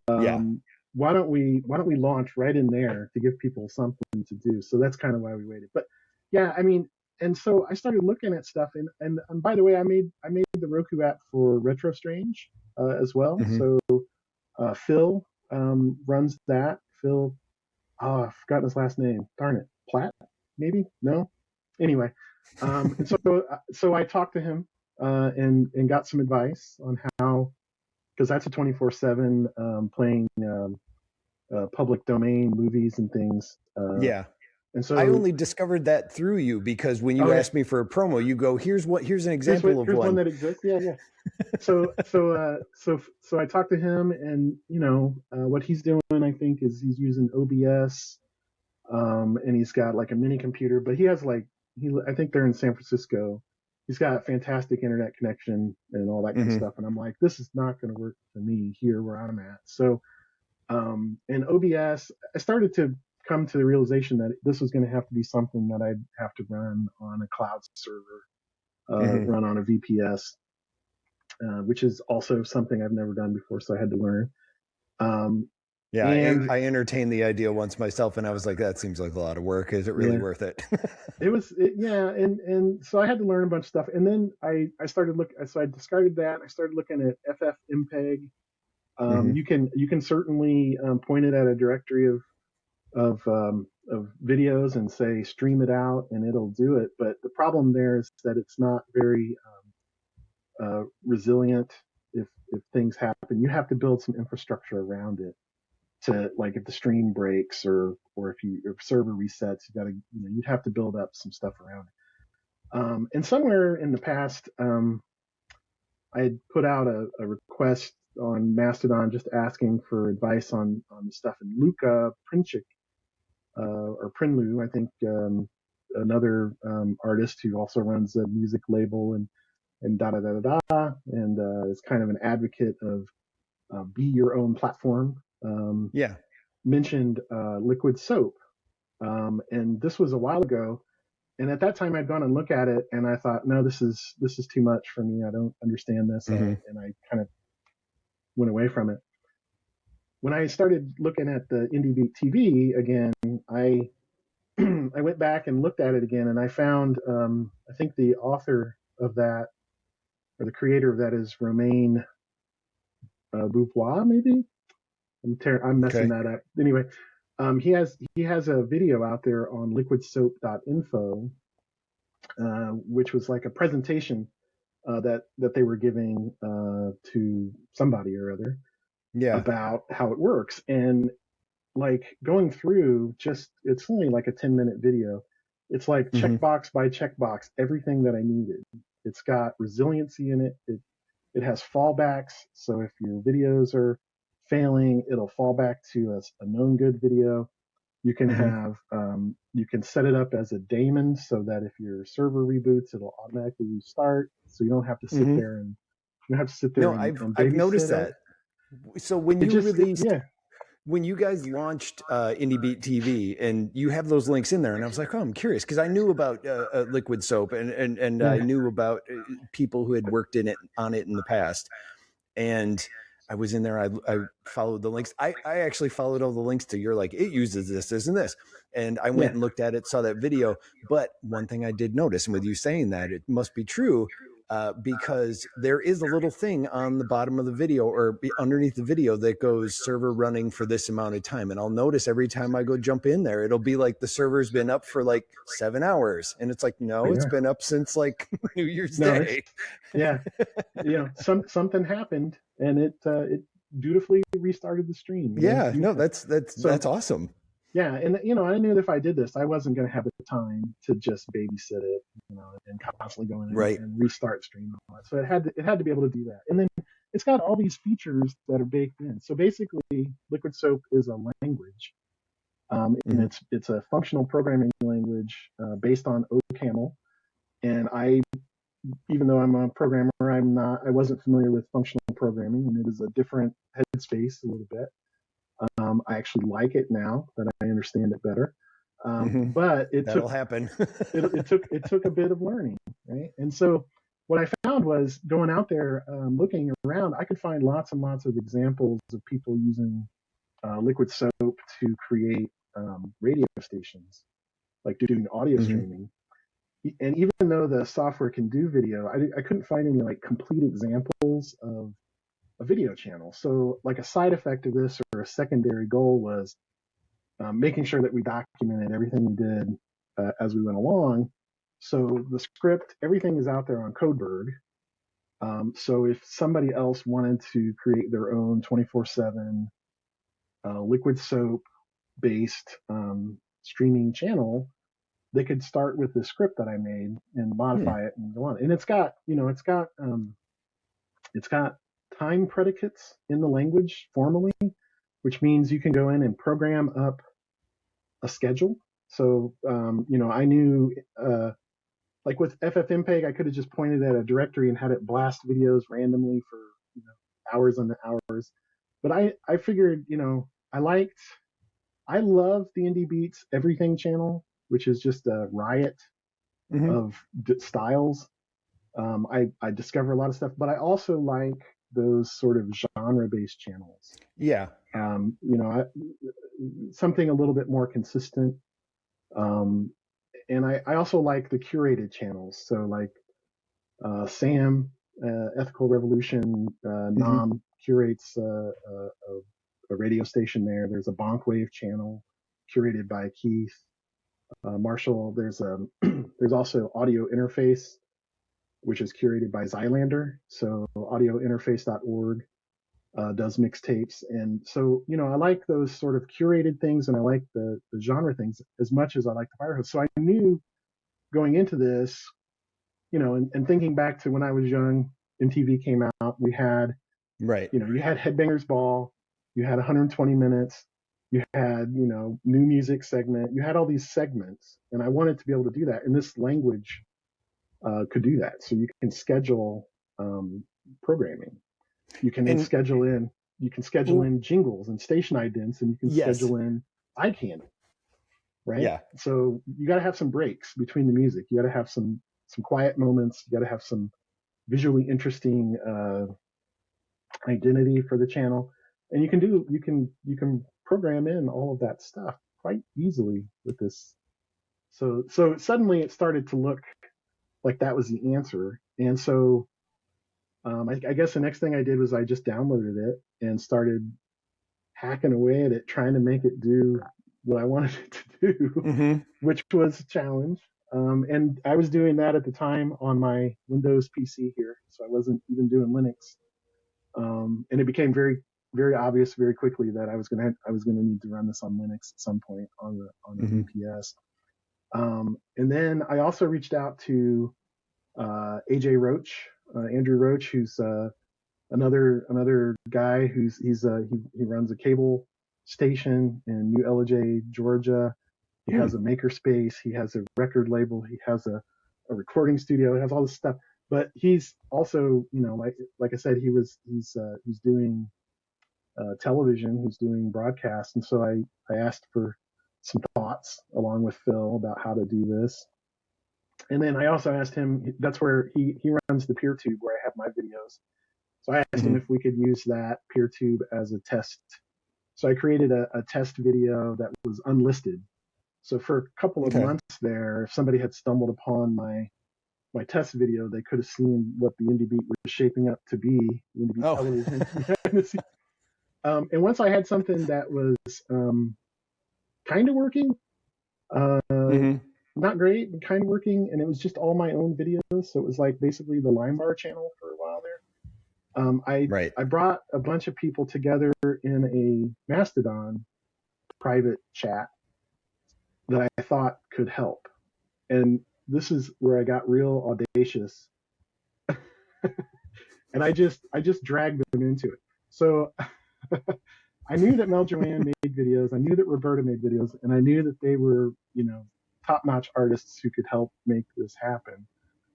Why don't we launch right in there to give people something to do? So that's kind of why we waited. But yeah, I mean, and so I started looking at stuff, and by the way, I made the Roku app for Retro Strange as well. So Phil runs that. Phil, I've forgotten his last name. Darn it, Platt? Maybe? No. Anyway, and so I talked to him and got some advice on how, because that's a 24/7 playing public domain movies and things. And so I only discovered that through you, because when you asked me for a promo, you go, here's an example of one that exists. Yeah. So I talked to him, and you know what he's doing, I think, is he's using OBS, and he's got like a mini computer, but he has I think they're in San Francisco. He's got a fantastic internet connection and all that kind of stuff. And I'm like, this is not going to work for me here where I'm at. So And OBS, I started to come to the realization that this was going to have to be something that I'd have to run on a cloud server, run on a VPS, which is also something I've never done before, so I had to learn. Yeah, and I entertained the idea once myself, and I was like, that seems like a lot of work. Is it really worth it? And so I had to learn a bunch of stuff. And then I started looking, so I discarded that. I started looking at FFmpeg. You can certainly point it at a directory of videos and say stream it out, and it'll do it. But the problem there is that it's not very resilient. If things happen, you have to build some infrastructure around it to, like, if the stream breaks or if server resets, you'd have to build up some stuff around it. And somewhere in the past, I had put out a request on Mastodon just asking for advice on the stuff. And Luca Princhik, or Prinlu, I think, another artist who also runs a music label and and is kind of an advocate of be your own platform. Mentioned Liquid Soap, and this was a while ago. And at that time, I'd gone and looked at it, and I thought, no, this is too much for me. I don't understand this, and I kind of went away from it. When I started looking at the IndieBeat TV again, I I went back and looked at it again, and I found, I think the author of that, or the creator of that, is Romain Beauvoir, maybe. I'm messing that up. Anyway, he has a video out there on liquidsoap.info, which was like a presentation that they were giving to somebody or other about how it works. And like going through, it's only like a 10-minute video. It's like checkbox by checkbox, everything that I needed. It's got resiliency in it. It has fallbacks. So if your videos are failing, it'll fall back to a known good video. You can have, you can set it up as a daemon so that if your server reboots, it'll automatically restart. So you don't have to sit there and I've noticed that. So when when you guys launched IndieBeat TV, and you have those links in there, and I was like, oh, I'm curious, because I knew about Liquid Soap, and I knew about people who had worked on it in the past, and I was in there. I followed the links. I actually followed all the links to your, like, it uses this and this, and I went and looked at it, saw that video. But one thing I did notice, and with you saying that, it must be true. Because there is a little thing on the bottom of the video, or underneath the video, that goes server running for this amount of time. And I'll notice every time I go jump in there, it'll be like the server's been up for like 7 hours. And it's like, no, it's been up since like New Year's Day. Something happened, and it dutifully restarted the stream. That's awesome. Yeah, and I knew that if I did this, I wasn't going to have the time to just babysit it, and constantly go in and restart stream and all that. So it had to be able to do that. And then it's got all these features that are baked in. So basically, Liquid Soap is a language, and it's a functional programming language based on OCaml. And even though I'm a programmer, I wasn't familiar with functional programming, and it is a different headspace a little bit. I actually like it now that I understand it better. But that'll happen. it took a bit of learning, right? And so what I found was, going out there, looking around, I could find lots and lots of examples of people using Liquid Soap to create radio stations, like doing audio streaming. And even though the software can do video, I couldn't find any like complete examples of a video channel. So like a side effect of this, or a secondary goal, was making sure that we documented everything we did as we went along. So the script, everything is out there on Codeberg. So if somebody else wanted to create their own 24/7 Liquid Soap based streaming channel, they could start with the script that I made and modify it and go on. And it's got time predicates in the language formally, which means you can go in and program up a schedule. So, I knew, like with FFmpeg, I could have just pointed at a directory and had it blast videos randomly for hours on the hours. But I figured, I love the IndieBeats Everything channel, which is just a riot of styles. I discover a lot of stuff, but I also like those sort of genre-based channels. Yeah. Something a little bit more consistent. And I also like the curated channels. So like Sam, Ethical Revolution, Nam curates a radio station there. There's a Bonkwave channel curated by Keith Marshall. There's also Audio Interface, which is curated by Zylander. So audiointerface.org does mixtapes. And so, I like those sort of curated things, and I like the genre things as much as I like the fire hose. So I knew going into this, and thinking back to when I was young, MTV came out, we had, you had Headbangers Ball, you had 120 minutes, you had, new music segment, you had all these segments, and I wanted to be able to do that. And this language could do that. So you can schedule programming. You can schedule in jingles and station idents, and you can schedule in eye candy, right? Yeah. So you got to have some breaks between the music. You got to have some quiet moments. You got to have some visually interesting identity for the channel, and you can program in all of that stuff quite easily with this. So suddenly it started to look like that was the answer, and so I guess the next thing I did was I just downloaded it and started hacking away at it, trying to make it do what I wanted it to do, which was a challenge. And I was doing that at the time on my Windows PC here, so I wasn't even doing Linux. And it became very, very obvious very quickly that I was gonna need to run this on Linux at some point on the VPS. And then I also reached out to AJ Roach, Andrew Roach, who's another guy he runs a cable station in New Ellijay, Georgia. He has a makerspace. He has a record label. He has a recording studio. He has all this stuff. But he's also, like I said, he's doing television. He's doing broadcast. And so I asked for some thoughts along with Phil about how to do this. And then I also asked him, that's where he runs the PeerTube where I have my videos. So I asked him if we could use that PeerTube as a test. So I created a test video that was unlisted. So for a couple of months there, if somebody had stumbled upon my test video, they could have seen what the IndieBeat was shaping up to be. IndieBeat television. And once I had something that was kind of working, not great, but kind of working, and it was just all my own videos. So it was like basically the Limebar channel for a while there. I brought a bunch of people together in a Mastodon private chat that I thought could help. And this is where I got real audacious. And I just dragged them into it. So I knew that Mel Joanne made videos. I knew that Roberta made videos, and I knew that they were, top-notch artists who could help make this happen.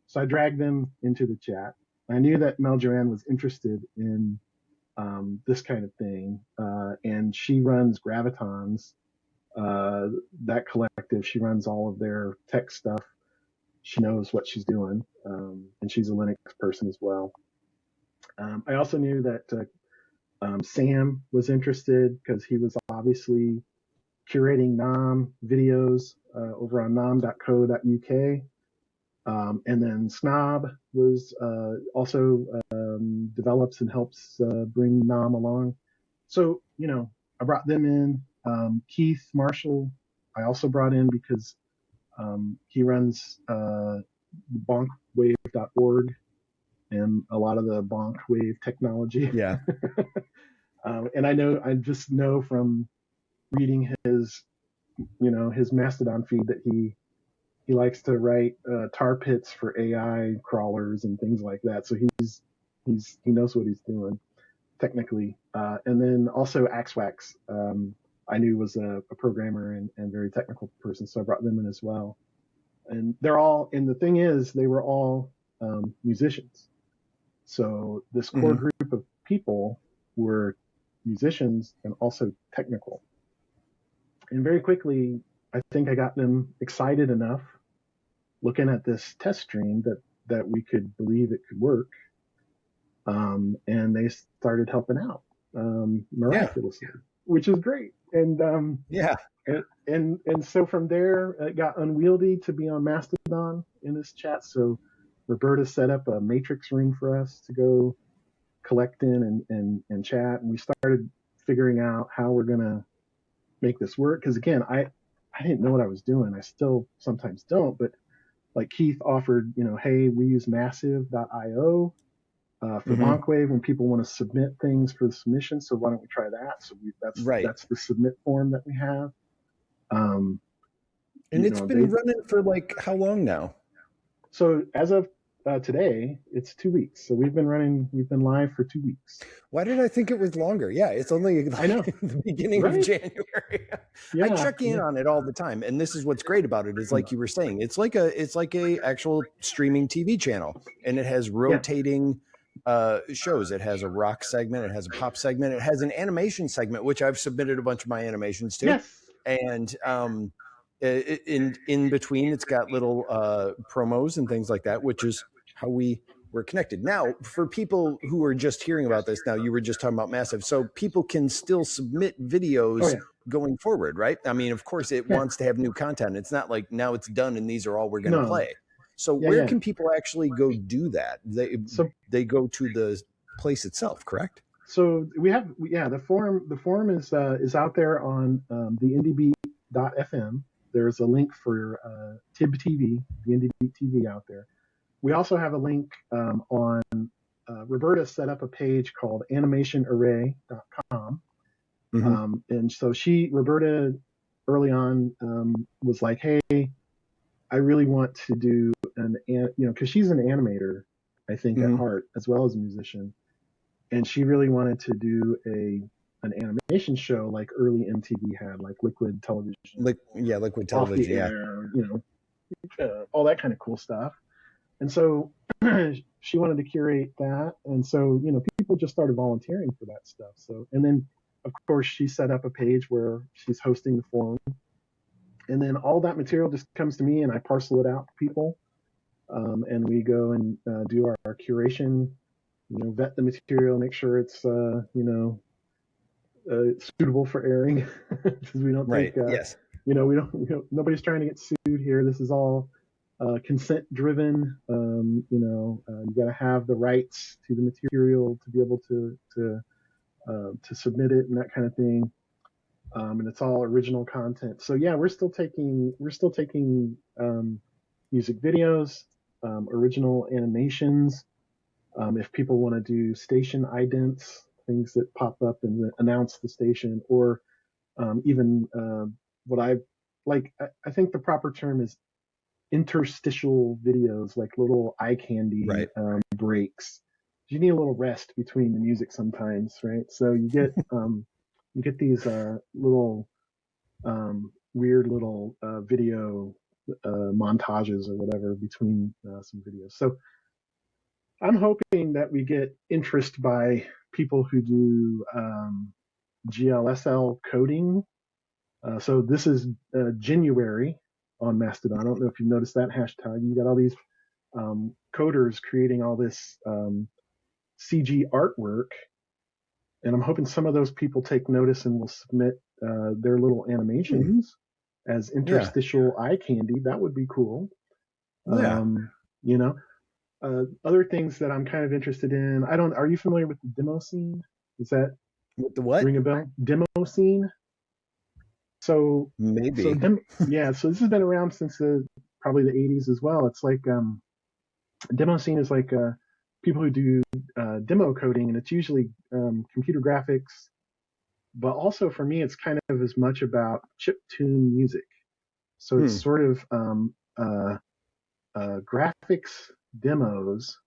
So I dragged them into the chat. I knew that Mel Joanne was interested in this kind of thing, and she runs Gravitons, that collective. She runs all of their tech stuff. She knows what she's doing, and she's a Linux person as well. I also knew that Sam was interested because he was obviously curating Nam videos over on nam.co.uk. And then Snob was also develops and helps bring Nam along. So, I brought them in. Keith Marshall, I also brought in because he runs bonkwave.org and a lot of the bonk wave technology. Yeah. And I just know from reading his Mastodon feed that he likes to write tar pits for AI crawlers and things like that. So he knows what he's doing technically. And then also Axwax, I knew was a programmer and very technical person, so I brought them in as well. And and the thing is, they were all musicians. So this core group of people were musicians and also technical. And very quickly, I think I got them excited enough looking at this test stream that we could believe it could work. And they started helping out miraculously, which is great. And and so from there, it got unwieldy to be on Mastodon in this chat. So Roberta set up a matrix room for us to go collect in and chat. And we started figuring out how we're going to make this work. Because again, I didn't know what I was doing. I still sometimes don't. But like Keith offered, hey, we use massive.io for Bonkwave when people want to submit things for the submission. So why don't we try that? So that's the submit form that we have. And it's been running for like how long now? So as of today, it's 2 weeks. So we've been live for 2 weeks. Why did I think it was longer? Yeah, it's only the beginning of January. I check in on it all the time. And this is what's great about it is like you were saying, it's like a actual streaming TV channel, and it has rotating shows. It has a rock segment, it has a pop segment, it has an animation segment, which I've submitted a bunch of my animations to. Yes. And in between, it's got little promos and things like that, which is how we were connected. Now, for people who are just hearing about this, now you were just talking about Massive, so people can still submit videos going forward, right? I mean, of course, it wants to have new content. It's not like now it's done and these are all we're going to play. So where can people actually go do that? They go to the place itself, correct? So we have the forum is out there on the IndieBeat.fm. There's a link for TIB TV, the IndieBeat TV out there. We also have a link on Roberta set up a page called animationarray.com. And so Roberta early on was like, hey, I really want to do because she's an animator, I think, at heart, as well as a musician. And she really wanted to do an animation show like early MTV had, like Liquid Television. Liquid Television, air, all that kind of cool stuff. And so she wanted to curate that. And so, people just started volunteering for that stuff. So, and then, of course, she set up a page where she's hosting the forum. And then all that material just comes to me and I parcel it out to people. And we go and do our curation, vet the material, make sure it's, suitable for airing. Because we don't think, we don't, nobody's trying to get sued here. This is all consent driven. You got to have the rights to the material to be able to submit it and that kind of thing. And it's all original content. So yeah, we're still taking music videos, original animations. If people want to do station idents, things that pop up and announce the station, or even what I like, I think the proper term is interstitial videos, like little eye candy breaks. You need a little rest between the music sometimes, right? So you get these little weird little video montages or whatever between some videos. So I'm hoping that we get interest by people who do GLSL coding. So this is January on Mastodon. I don't know if you've noticed that hashtag. You got all these coders creating all this CG artwork. And I'm hoping some of those people take notice and will submit their little animations as interstitial eye candy. That would be cool. Other things that I'm kind of interested in. Are you familiar with the demo scene? Is that with the what? Ring a bell? Demo scene. So maybe. So this has been around since probably the 80s as well. It's like demo scene is like people who do demo coding, and it's usually computer graphics, but also for me, it's kind of as much about chiptune music. So it's sort of graphics demos,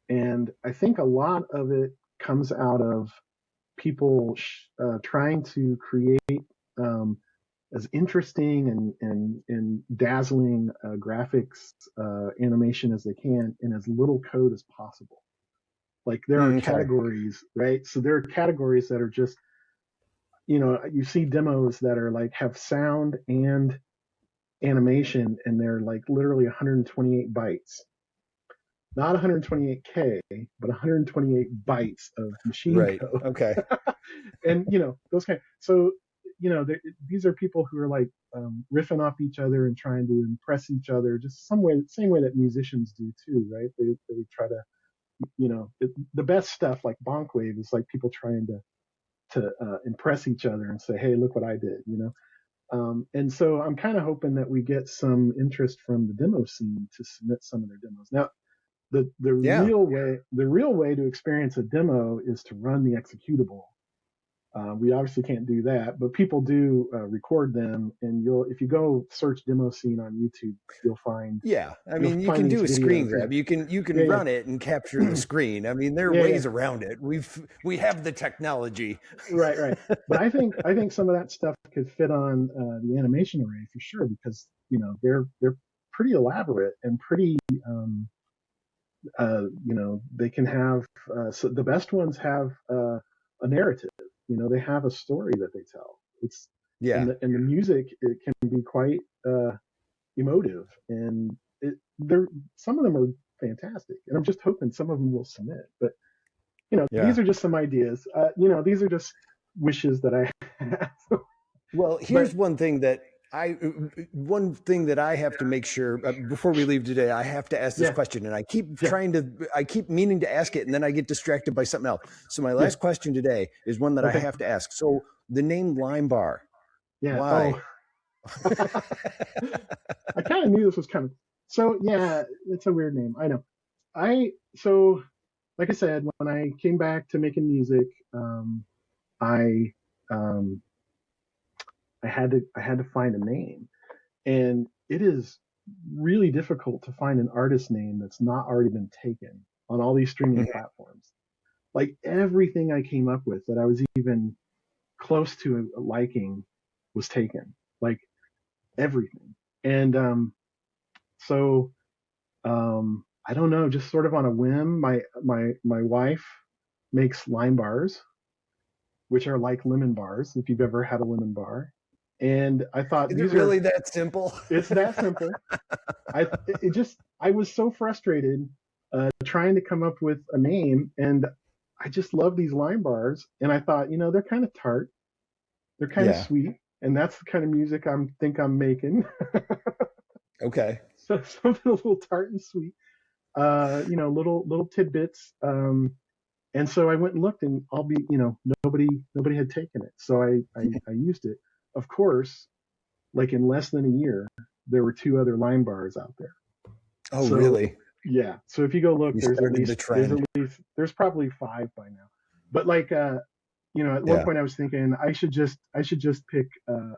and I think a lot of it comes out of people trying to create as interesting and dazzling graphics animation as they can in as little code as possible. Like there are categories, right? So there are categories that are just you see demos that are like have sound and animation, and they're like literally 128 bytes, not 128K, but 128 bytes of machine Right. code. Okay. And those kind. So these are people who are like riffing off each other and trying to impress each other, just same way that musicians do too, right? They try to, the best stuff like bonk wave is like people trying to impress each other and say, hey, look what I did, and so I'm kind of hoping that we get some interest from the demo scene to submit some of their demos. Now, the real way to experience a demo is to run the executable. We obviously can't do that, but people do record them, and if you go search demo scene on YouTube, you'll find. Yeah, I mean, you can do a screen grab. You can run it and capture the screen. I mean, there are ways around it. We have the technology. Right. But I think some of that stuff could fit on the animation array for sure, because they're pretty elaborate and pretty. They can have so the best ones have a narrative. They have a story that they tell. And the music, it can be quite emotive, and some of them are fantastic. And I'm just hoping some of them will submit. But these are just some ideas. These are just wishes that I have. Well, here's one thing that I have to make sure before we leave today. I have to ask this question, and I keep meaning to ask it, and then I get distracted by something else. So my last question today is one that I have to ask. So the name Lime Bar, why? Oh. I kind of knew this was coming. So yeah, it's a weird name. I know. So like I said, when I came back to making music, I had to find a name, and it is really difficult to find an artist name that's not already been taken on all these streaming platforms. Like everything I came up with that I was even close to liking was taken, like everything. And so I don't know, just sort of on a whim, my wife makes lime bars, which are like lemon bars, if you've ever had a lemon bar. And I thought, is it really that simple? It's that simple. I was so frustrated trying to come up with a name, and I just love these lime bars. And I thought, they're kind of tart, they're kind of sweet, and that's the kind of music I'm making. Okay. So something a little tart and sweet, little tidbits. And so I went and looked, and nobody had taken it. So I used it. Of course, like in less than a year, there were 2 other lime bars out there. Oh, really? Yeah. So if you go look, there's probably 5 by now. But like, at one point I was thinking I should just pick a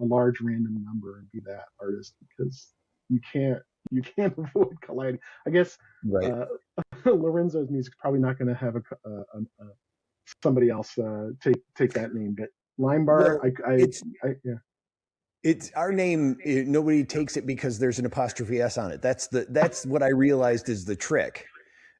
large random number and be that artist, because you can't avoid colliding. I guess Lorenzo's music's probably not going to have somebody else take that name, but Lime Bar, it's our name. Nobody takes it because there's an apostrophe S on it. That's what I realized is the trick.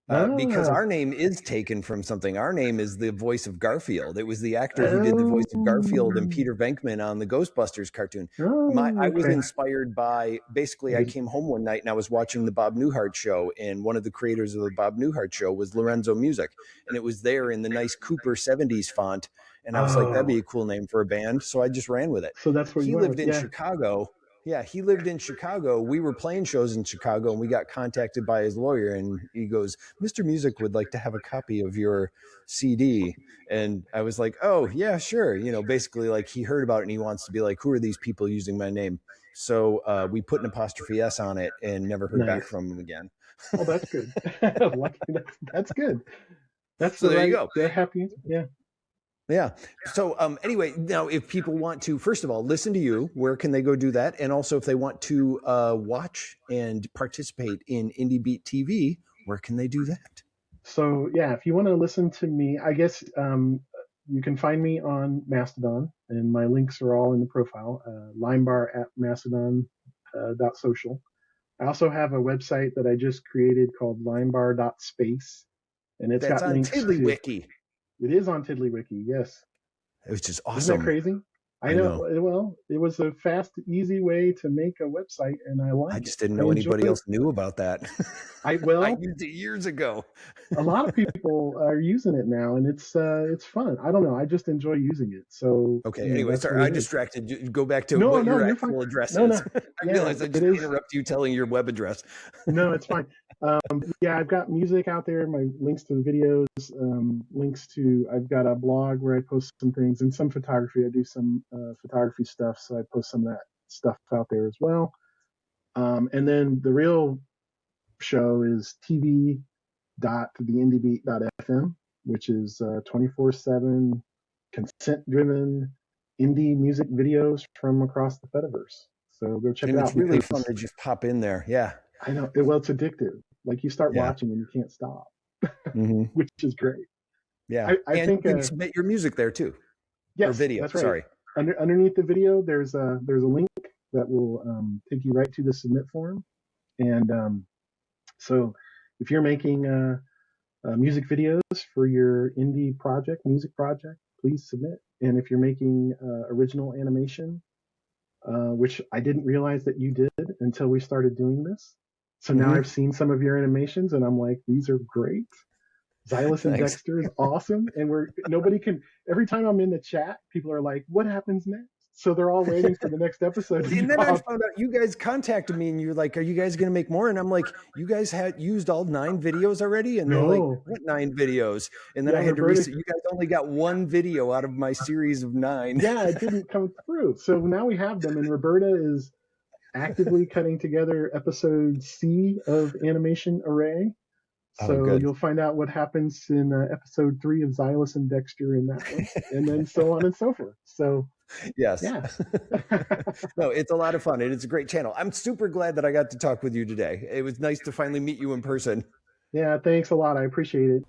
Because our name is taken from something. Our name is the voice of Garfield. It was the actor who did the voice of Garfield and Peter Venkman on the Ghostbusters cartoon. I was inspired by, basically, I came home one night and I was watching the Bob Newhart show, and one of the creators of the Bob Newhart show was Lorenzo Music, and it was there in the nice Cooper 70s font, and I was like, that'd be a cool name for a band, so I just ran with it. So that's where he lived in Chicago. Yeah, he lived in Chicago. We were playing shows in Chicago, and we got contacted by his lawyer, and he goes, Mr. Music would like to have a copy of your CD. And I was like, oh, yeah, sure. Basically, like, he heard about it, and he wants to be like, who are these people using my name? So we put an apostrophe S on it and never heard back from him again. Oh, that's good. That's good. That's so there you go. They're happy. Yeah. Yeah. So anyway, now if people want to, first of all, listen to you, where can they go do that? And also if they want to watch and participate in IndieBeat TV, where can they do that? So yeah, if you want to listen to me, I guess you can find me on Mastodon, and my links are all in the profile, limebar@mastodon.social. I also have a website that I just created called limebar.space, and it's got links on TiddlyWiki. It is on TiddlyWiki, yes. It was just Isn't awesome. that crazy? I know. Well, it was a fast, easy way to make a website, and I like it. I just didn't know anybody else knew about that. I used it years ago. A lot of people are using it now, and it's fun. I don't know. I just enjoy using it. So okay. Anyway, sorry, I distracted you. Go back to what your actual address is. I realized I just interrupt you telling your web address. No, it's fine. Yeah, I've got music out there. My links to the videos, I've got a blog where I post some things, and some photography. I do some photography stuff, so I post some of that stuff out there as well. And then the real show is tv.theindebeat.fm, which is 24/7 consent-driven indie music videos from across the Fediverse. So go check it out. It's really fun to just pop in there. Yeah, I know. Well, it's addictive. Like you start watching and you can't stop, which is great. Yeah, I think you can submit your music there too. Yes, or video. That's right. Sorry. Underneath the video, there's a link that will take you right to the submit form, and so if you're making music videos for your indie music project, please submit. And if you're making original animation, which I didn't realize that you did until we started doing this. So now I've seen some of your animations and I'm like, these are great. Xylus and Dexter is awesome. And every time I'm in the chat, people are like, what happens next? So they're all waiting for the next episode. And then I found out you guys contacted me and you're like, are you guys going to make more? And I'm like, you guys had used all 9 videos already? And they're like, what 9 videos? And then I had to reset. You guys only got 1 video out of my series of 9. Yeah, it didn't come through. So now we have them, and Roberta is actively cutting together episode C of Animation Array. So you'll find out what happens in episode 3 of Xylus and Dexter in that one, and then so on and so forth. So yes. Yeah. No, it's a lot of fun, and it's a great channel. I'm super glad that I got to talk with you today. It was nice to finally meet you in person. Yeah, thanks a lot. I appreciate it.